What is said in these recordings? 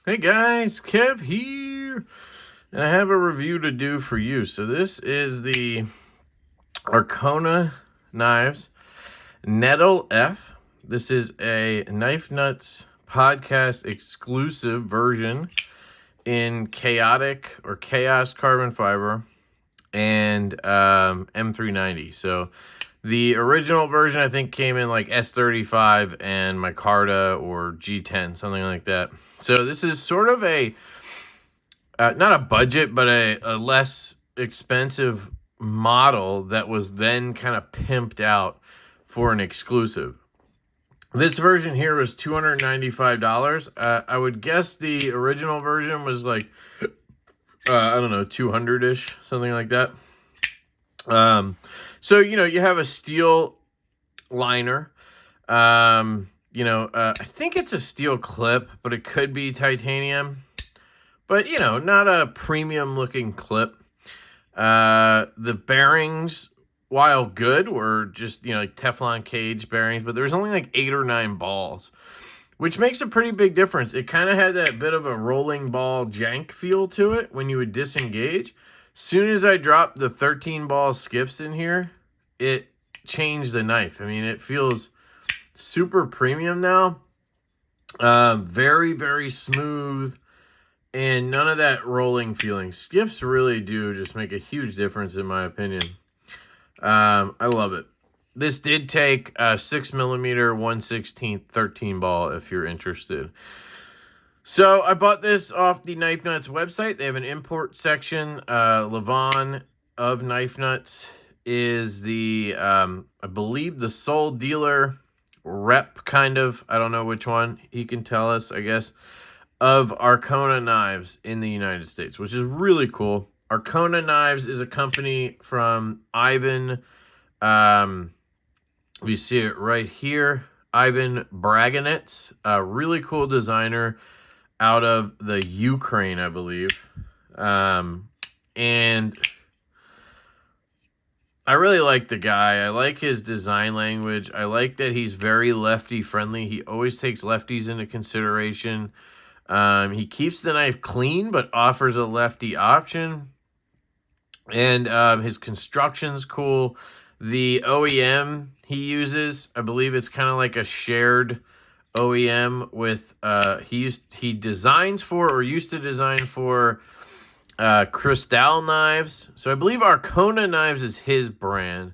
Hey guys, Kev here, and I have a review to do for you. So this is the Arkona Knives Nettle F. This is a Knife Nuts podcast exclusive version in chaotic or chaos carbon fiber and M390. So the original version I think came in like S35 and micarta or G10, something like that. So this is sort of a, not a budget, but a less expensive model that was then kind of pimped out for an exclusive. This version here was $295. I would guess the original version was like, I don't know, 200-ish, something like that. So, you know, you have a steel liner. I think it's a steel clip, but it could be titanium. But, you know, not a premium looking clip. The bearings, while good, were just, you know, like Teflon cage bearings, but there's only like 8 or 9 balls, which makes a pretty big difference. It kind of had that bit of a rolling ball jank feel to it when you would disengage. Soon as I dropped the 13 ball skiffs in here, it changed the knife. I mean, it feels super premium now. Very, very smooth and none of that rolling feeling. Skiffs really do just make a huge difference in my opinion. I love it. This did take a 6mm 1/16 13 ball if you're interested. So I bought this off the Knife Nuts website. They have an import section. Levon of Knife Nuts is the, I believe, the sole dealer rep, kind of. I don't know which one. He can tell us, I guess, of Arkona Knives in the United States, which is really cool. Arkona Knives is a company from Ivan. We see it right here. Ivan Braganets, a really cool designer out of the Ukraine, I believe. And I really like the guy. I like his design language. I like that he's very lefty friendly. He always takes lefties into consideration. He keeps the knife clean, but offers a lefty option. And his construction's cool. The OEM he uses, I believe it's kind of like a shared OEM with, he designs for, or used to design for, Cristal Knives. So I believe Arkona Knives is his brand,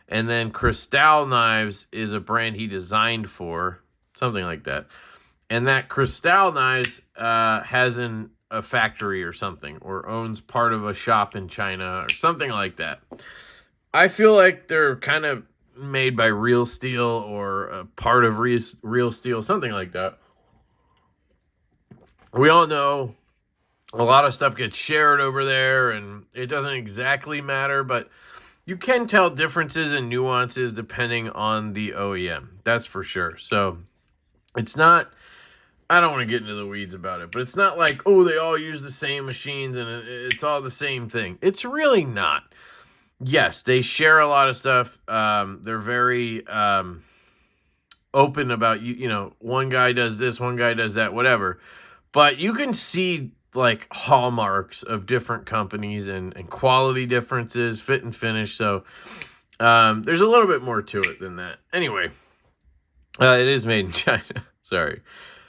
and then Cristal Knives is a brand he designed for, something like that. And that Cristal Knives has a factory or something, or owns part of a shop in China or something like that. I feel like they're kind of made by Real Steel or a part of Real Steel, something like that. We all know a lot of stuff gets shared over there, and it doesn't exactly matter, but you can tell differences and nuances depending on the OEM. That's for sure. So it's not, I don't want to get into the weeds about it, but it's not like, oh, they all use the same machines and it's all the same thing. It's really not. Yes, they share a lot of stuff. They're very open about, you know, one guy does this, one guy does that, whatever. But you can see like hallmarks of different companies and quality differences, fit and finish. So there's a little bit more to it than that. Anyway, it is made in China. Sorry.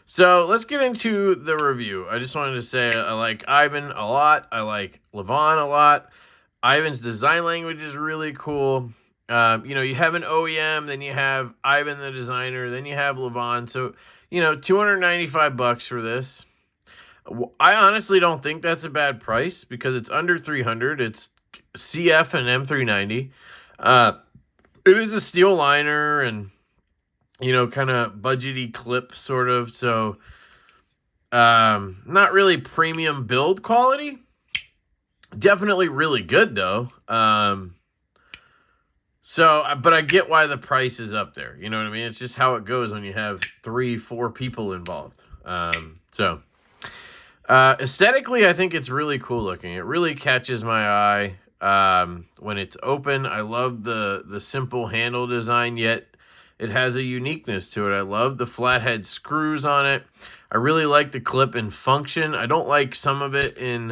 So let's get into the review. I just wanted to say I like Ivan a lot. I like Levon a lot. Ivan's design language is really cool. You know, you have an OEM, then you have Ivan the designer, then you have Levon. So, you know, $295 for this. I honestly don't think that's a bad price because it's under $300. It's CF and M390. It is a steel liner and, you know, kind of budgety clip sort of. So, not really premium build quality. Definitely really good though. But I get why the price is up there. You know what I mean? It's just how it goes when you have 3-4 people involved. Aesthetically, I think it's really cool looking. It really catches my eye when it's open. I love the simple handle design, yet it has a uniqueness to it. I love the flathead screws on it. I really like the clip in function. I don't like some of it in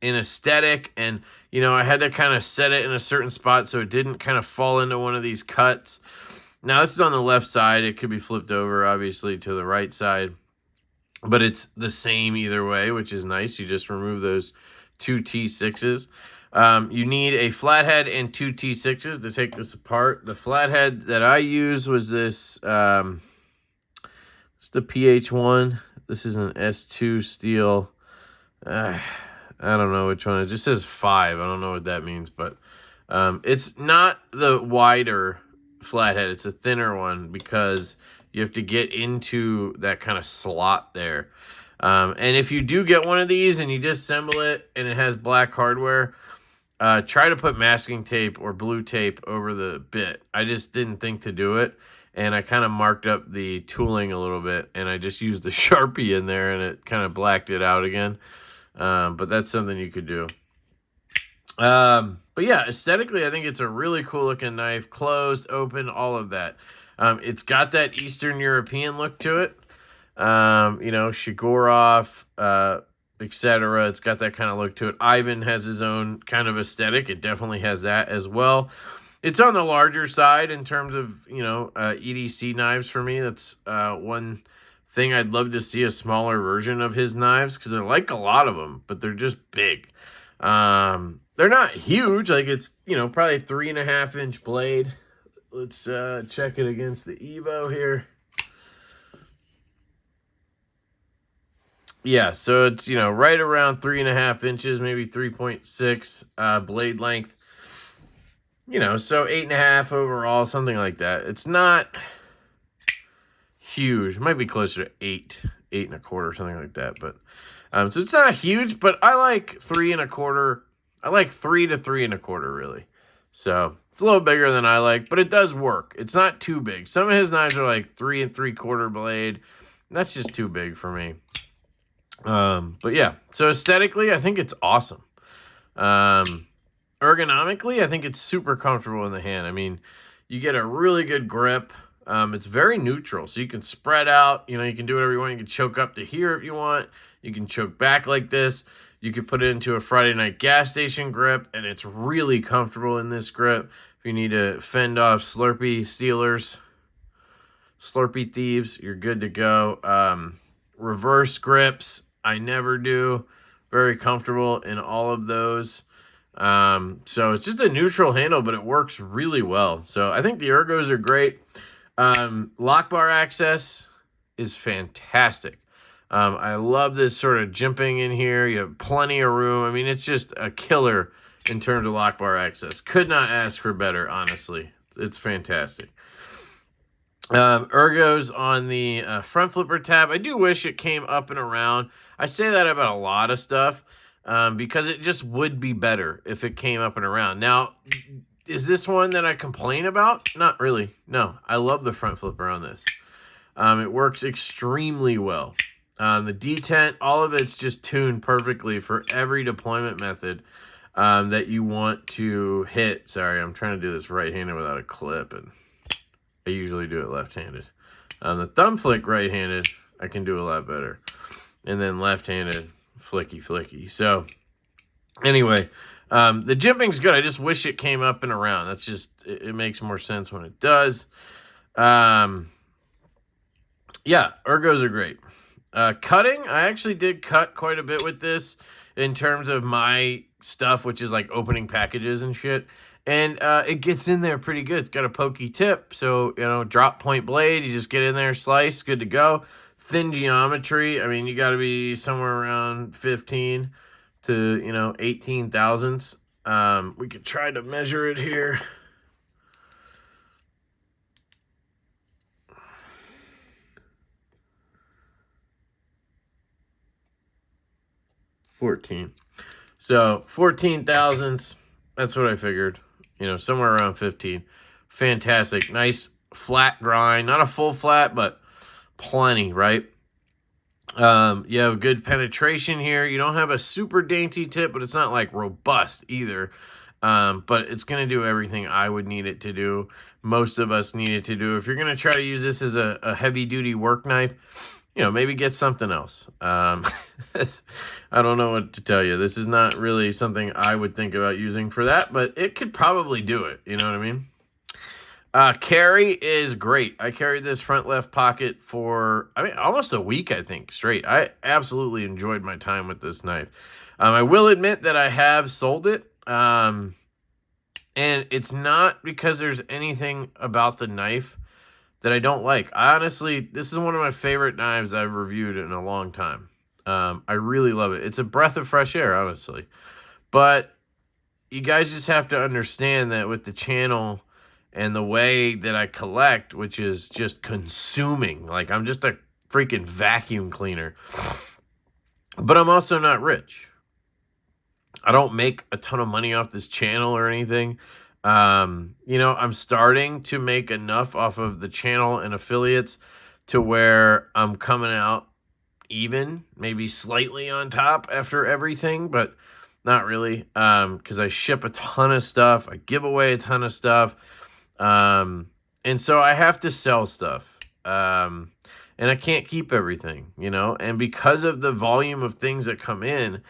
aesthetic, and you know, I had to kind of set it in a certain spot so it didn't kind of fall into one of these cuts. Now this is on the left side. It could be flipped over obviously to the right side, but it's the same either way, which is nice. You just remove those two T6s. You need a flathead and two T6s to take this apart. The flathead that I used was this, it's the PH1. This is an S2 steel. I don't know which one. It just says 5. I don't know what that means, but it's not the wider flathead. It's a thinner one because you have to get into that kind of slot there. And if you do get one of these and you disassemble it and it has black hardware, try to put masking tape or blue tape over the bit. I just didn't think to do it, and I kind of marked up the tooling a little bit, and I just used the Sharpie in there, and it kind of blacked it out again. But that's something you could do. But yeah, aesthetically, I think it's a really cool looking knife. Closed, open, all of that. It's got that Eastern European look to it. You know, Shigorov, etc. It's got that kind of look to it. Ivan has his own kind of aesthetic. It definitely has that as well. It's on the larger side in terms of, you know, EDC knives for me. That's one thing I'd love to see, a smaller version of his knives, because I like a lot of them, but they're just big. They're not huge. Like, it's, you know, probably 3.5 inch blade. Let's check it against the Evo here. Yeah, so it's, you know, right around 3.5 inches, maybe 3.6 blade length. You know, so 8.5 overall, something like that. It's not huge. It might be closer to 8, 8.25, something like that. But so it's not huge, but I like 3.25. I like 3 to 3.25, really. So it's a little bigger than I like, but it does work. It's not too big. Some of his knives are like 3 3/4 blade. That's just too big for me. But yeah, so aesthetically, I think it's awesome. Ergonomically, I think it's super comfortable in the hand. I mean, you get a really good grip. It's very neutral, so you can spread out. You know, you can do whatever you want. You can choke up to here if you want. You can choke back like this. You can put it into a Friday night gas station grip, and it's really comfortable in this grip. If you need to fend off Slurpee stealers, Slurpee thieves, you're good to go. Reverse grips, I never do. Very comfortable in all of those. So it's just a neutral handle, but it works really well. So I think the ergos are great. Lock bar access is fantastic. I love this sort of jimping in here. You have plenty of room. I mean, it's just a killer in terms of lock bar access. Could not ask for better, honestly. It's fantastic. Ergos on the front flipper tab. I do wish it came up and around. I say that about a lot of stuff because it just would be better if it came up and around. Now, is this one that I complain about? Not really. No, I love the front flipper on this. It works extremely well. The detent, all of it's just tuned perfectly for every deployment method that you want to hit. Sorry, I'm trying to do this right-handed without a clip, and I usually do it left-handed. The thumb flick right-handed, I can do a lot better. And then left-handed, flicky. So, anyway, the jimping's good. I just wish it came up and around. That's just, it makes more sense when it does. Yeah, ergos are great. Cutting, I actually did cut quite a bit with this in terms of my stuff, which is like opening packages and shit. And it gets in there pretty good. It's got a pokey tip. So, you know, drop point blade. You just get in there, slice, good to go. Thin geometry. I mean, you got to be somewhere around 15 to, you know, 18 thousandths. We could try to measure it here. So 14 thousandths. That's what I figured. You know, somewhere around 15. Fantastic. Nice flat grind. Not a full flat, but plenty, right? You have good penetration here. You don't have a super dainty tip, but it's not like robust either. but it's going to do everything I would need it to do. Most of us need it to do. If you're going to try to use this as a heavy-duty work knife, maybe get something else. I don't know what to tell you. This is not really something I would think about using for that, but it could probably do it. You know what I mean? Carry is great. I carried this front left pocket for, almost a week, I think, straight. I absolutely enjoyed my time with this knife. I will admit that I have sold it. And it's not because there's anything about the knife that I don't like. Honestly, this is one of my favorite knives I've reviewed in a long time. I really love it. It's a breath of fresh air, honestly. But you guys just have to understand that with the channel and the way that I collect, which is just consuming. Like, I'm just a freaking vacuum cleaner. But I'm also not rich. I don't make a ton of money off this channel or anything. I'm starting to make enough off of the channel and affiliates to where I'm coming out even, maybe slightly on top after everything, but not really, because I ship a ton of stuff. I give away a ton of stuff. And so I have to sell stuff. And I can't keep everything, and because of the volume of things that come in,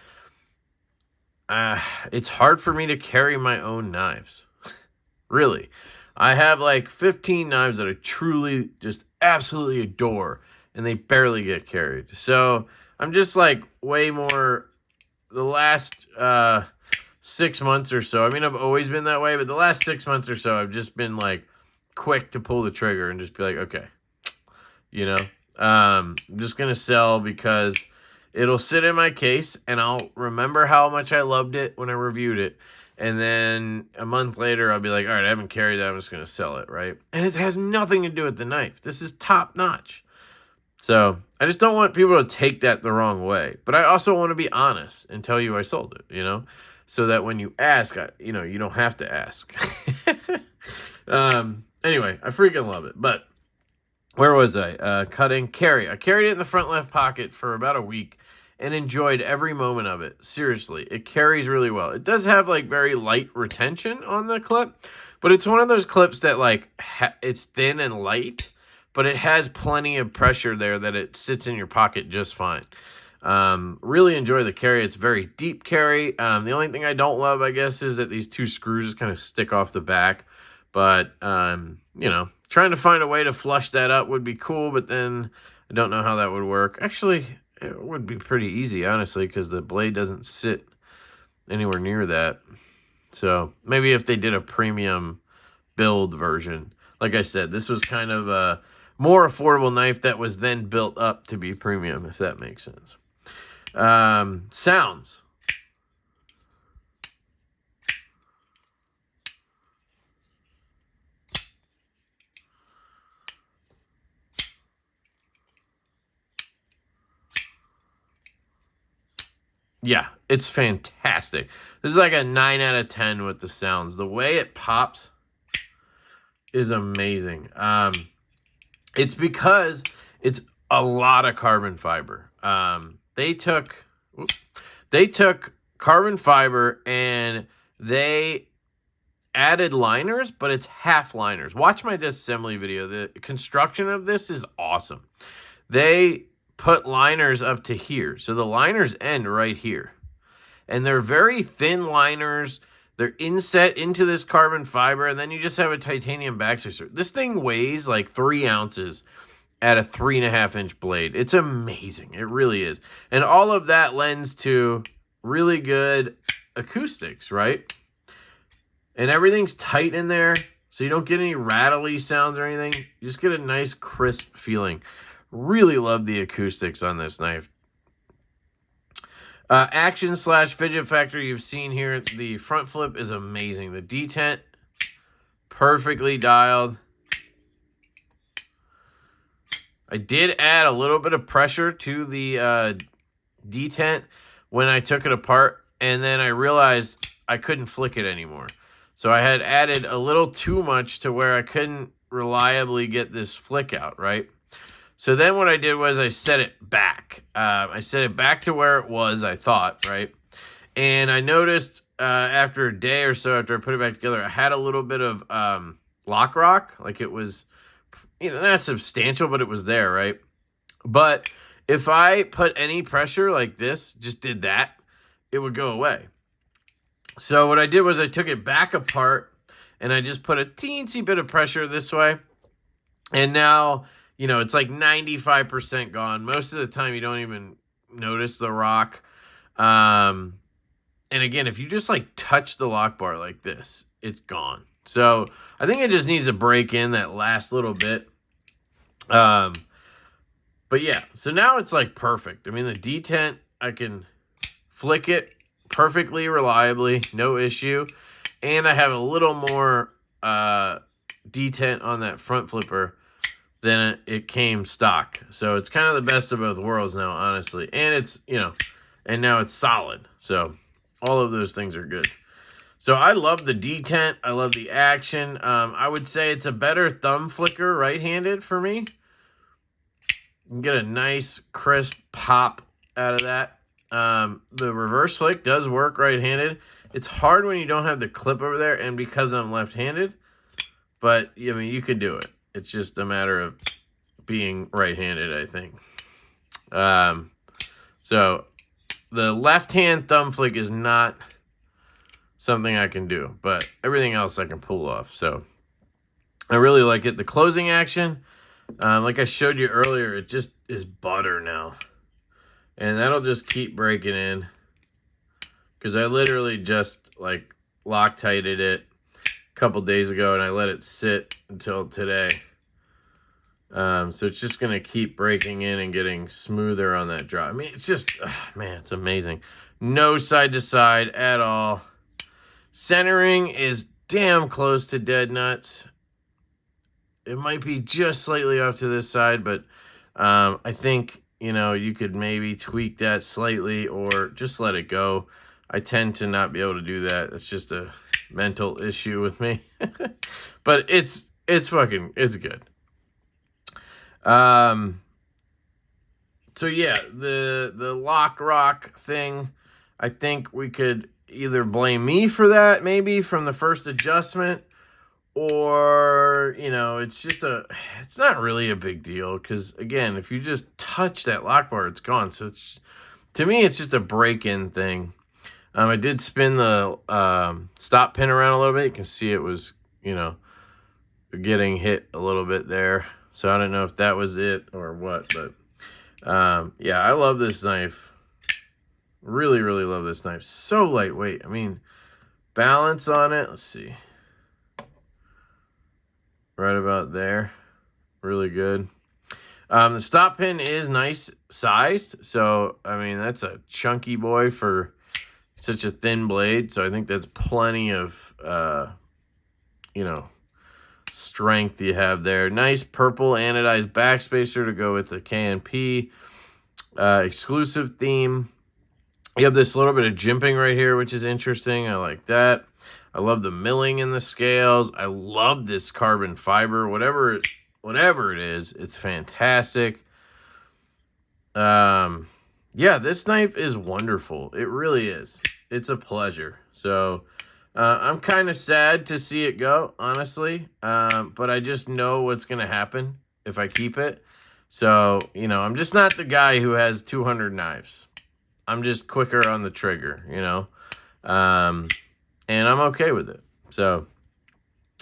it's hard for me to carry my own knives. Really. I have like 15 knives that I truly just absolutely adore, and they barely get carried. So I'm just like way more the last 6 months or so. I've always been that way, but the last 6 months or so, I've just been like quick to pull the trigger and just be like, okay, I'm just going to sell because it'll sit in my case and I'll remember how much I loved it when I reviewed it. And then a month later, I'll be like, all right, I haven't carried that. I'm just going to sell it, right? And it has nothing to do with the knife. This is top notch. So I just don't want people to take that the wrong way. But I also want to be honest and tell you I sold it, so that when you ask, you don't have to ask. Anyway, I freaking love it. But where was I? Cutting, carry. I carried it in the front left pocket for about a week and enjoyed every moment of it. Seriously, it carries really well. It does have like very light retention on the clip, but it's one of those clips that like it's thin and light, but it has plenty of pressure there that it sits in your pocket just fine. Really enjoy the carry. It's very deep carry. The only thing I don't love, I guess, is that these two screws just kind of stick off the back. But, trying to find a way to flush that up would be cool, but then I don't know how that would work. Actually, it would be pretty easy, honestly, because the blade doesn't sit anywhere near that. So maybe if they did a premium build version. Like I said, this was kind of a more affordable knife that was then built up to be premium, if that makes sense. Sounds. Yeah, it's fantastic. This is like a 9 out of 10 with the sounds. The way it pops is amazing. It's because it's a lot of carbon fiber. They took carbon fiber and they added liners, but it's half liners. Watch my disassembly video. The construction of this is awesome. They put liners up to here. So the liners end right here. And they're very thin liners. They're inset into this carbon fiber, and then you just have a titanium backspacer. This thing weighs like 3 ounces at a 3.5-inch blade. It's amazing. It really is. And all of that lends to really good acoustics, right? And everything's tight in there, so you don't get any rattly sounds or anything. You just get a nice crisp feeling. Really love the acoustics on this knife. Action / fidget factor you've seen here. The front flip is amazing. The detent, perfectly dialed. I did add a little bit of pressure to the detent when I took it apart, and then I realized I couldn't flick it anymore. So I had added a little too much to where I couldn't reliably get this flick out, right? So then what I did was I set it back. I set it back to where it was, I thought, right? And I noticed after a day or so after I put it back together, I had a little bit of lock rock. Like it was, not substantial, but it was there, right? But if I put any pressure like this, just did that, it would go away. So what I did was I took it back apart and I just put a teensy bit of pressure this way. And now, it's like 95% gone. Most of the time you don't even notice the rock. And again, if you just like touch the lock bar like this, it's gone. So I think it just needs to break in that last little bit. But yeah, so now it's like perfect. I mean, the detent, I can flick it perfectly reliably, no issue. And I have a little more detent on that front flipper than it came stock. So it's kind of the best of both worlds now, honestly. And it's, and now it's solid. So all of those things are good. So I love the detent. I love the action. I would say it's a better thumb flicker right-handed for me. You can get a nice crisp pop out of that. The reverse flick does work right-handed. It's hard when you don't have the clip over there and because I'm left-handed. But, you could do it. It's just a matter of being right-handed, I think. So the left-hand thumb flick is not something I can do, but everything else I can pull off. So I really like it. The closing action, like I showed you earlier, it just is butter now. And that'll just keep breaking in because I literally just like Loctited it a couple days ago and I let it sit until today. So it's just going to keep breaking in and getting smoother on that drop. I mean, it's just, man, it's amazing. No side to side at all. Centering is damn close to dead nuts. It might be just slightly off to this side, but I think, you could maybe tweak that slightly or just let it go. I tend to not be able to do that. It's just a mental issue with me. But it's good. So yeah, the lock rock thing, I think we could either blame me for that, maybe from the first adjustment, or, it's not really a big deal. Cause again, if you just touch that lock bar, it's gone. So to me, it's just a break-in thing. I did spin the, stop pin around a little bit. You can see it was, getting hit a little bit there. So I don't know if that was it or what, but, yeah, I love this knife. Really, really love this knife. So lightweight. I mean, balance on it. Let's see. Right about there. Really good. The stop pin is nice sized. So, I mean, that's a chunky boy for such a thin blade. So I think that's plenty of, strength you have there. Nice purple anodized backspacer to go with the KNP exclusive theme. You have this little bit of jimping right here, which is interesting. I like that. I love the milling in the scales. I love this carbon fiber. Whatever it is, it's fantastic. Yeah, this knife is wonderful. It really is. It's a pleasure. So I'm kind of sad to see it go, honestly. But I just know what's going to happen if I keep it. So, I'm just not the guy who has 200 knives. I'm just quicker on the trigger, and I'm okay with it. So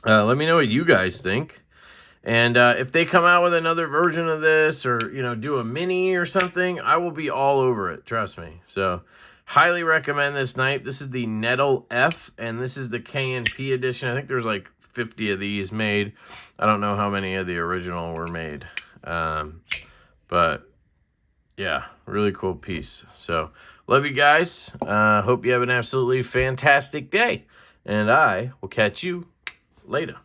let me know what you guys think. And if they come out with another version of this or, do a mini or something, I will be all over it. Trust me. So highly recommend this knife. This is the Nettle F, and this is the KNP edition. I think there's like 50 of these made. I don't know how many of the original were made. But yeah, really cool piece. So love you guys. Hope you have an absolutely fantastic day. And I will catch you later.